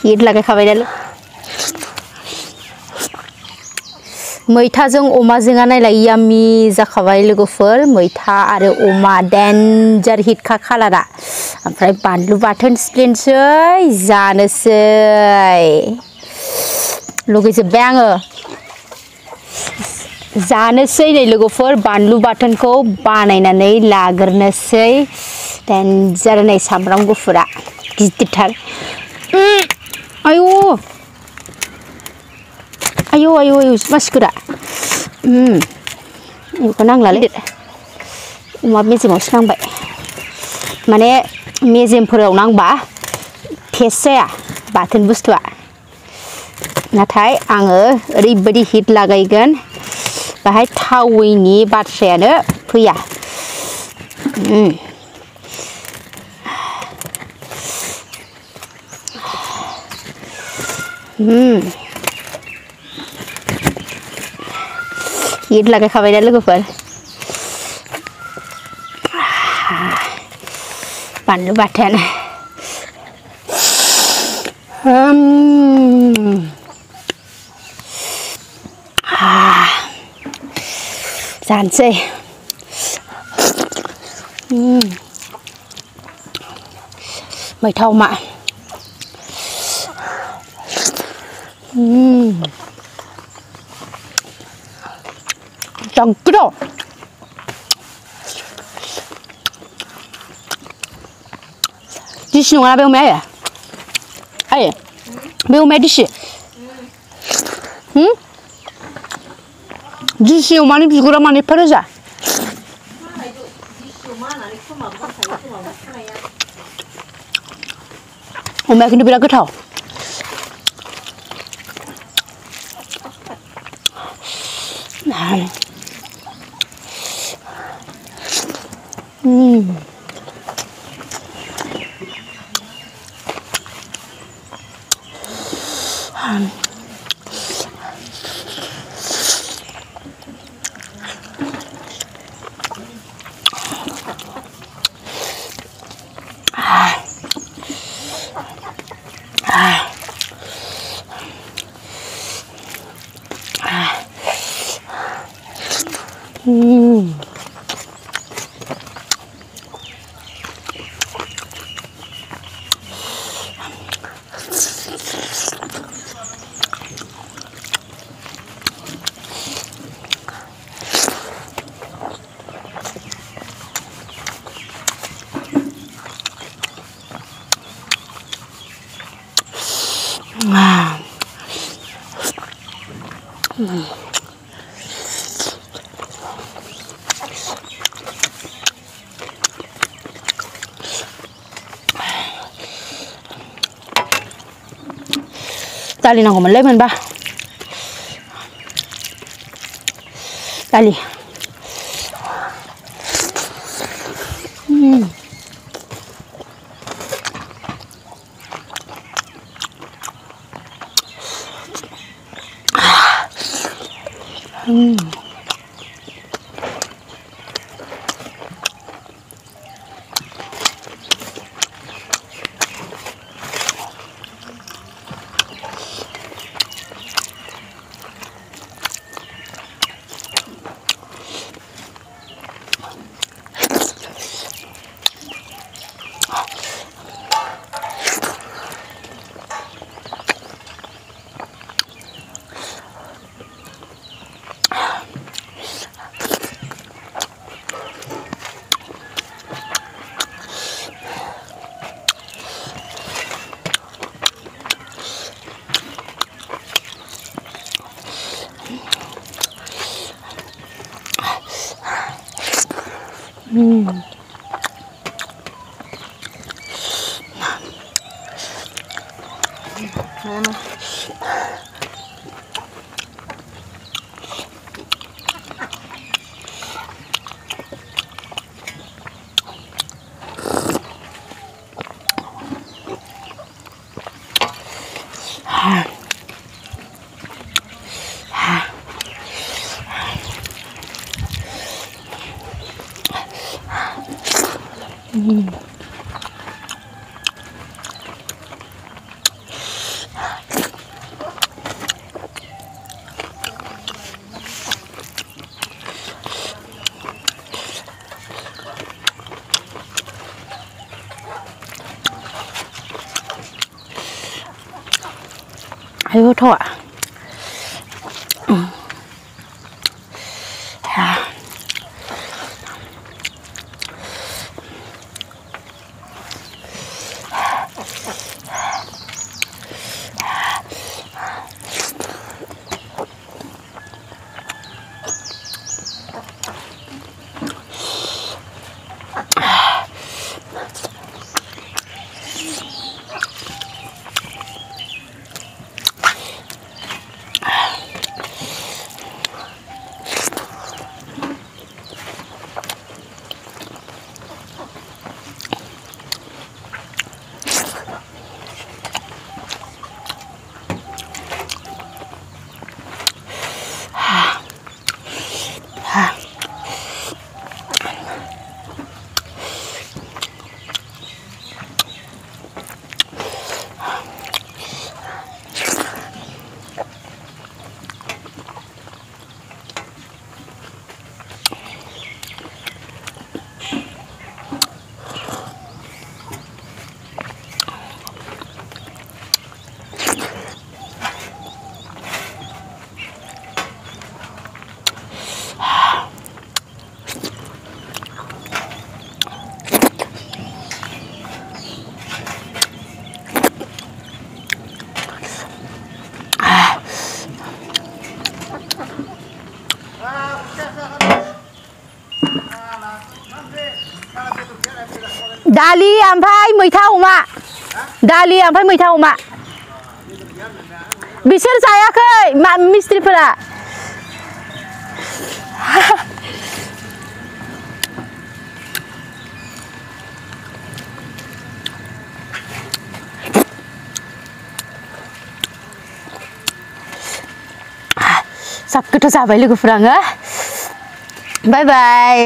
Hit लागायखाबाय दा मैथाजों अमाजोंआ नायलाय याम्मी जाखाबाय लोगोफोर मैथा आरो अमा डेन्जार हिटखा कालारा ओमफ्राय बानलु बाथोन सिफ्लेनोसै जानोसै लुगैजोब्बाय आङो जानोसै नै लोगोफोर बानलु बाथोनखौ बानायनानै लाग्रोनोसै डेन्जार नै सामब्राम गुफुरा गिदिरथार आयु आयु आयु आयु मासिगोरा बेखौ नांलालै अमा मेजेमावसो नांबाय माने मेजेमफोराव नांबा टेस्ट जाया बाथोन बुस्थुआ नाथाय आङो ओरैबायदि हिट लागायगोन बाहाय थावैनि बाथ्रायानो फैया हिट लागायखाबाय दा लोगोफोर बानलु बाथोन जानोसै मैथा अमा जागोदाव दिसि नङा बे अमाया आयै बे अमाया दिसि दिसि अमानि बिगुरा मानो एफा रोजा अमाया खिन्थु बिराद गोथाव दालि नांगौमोनलै मोनबा दालि 아이고 더워. दालि ओमफ्राय मैथा अमा दालि ओमफ्राय मैथा अमा बिसोर जायाखै मिस्ट्रिफोरा साब गोथाव जाबाय लोगोफोरा आङो बाय बाय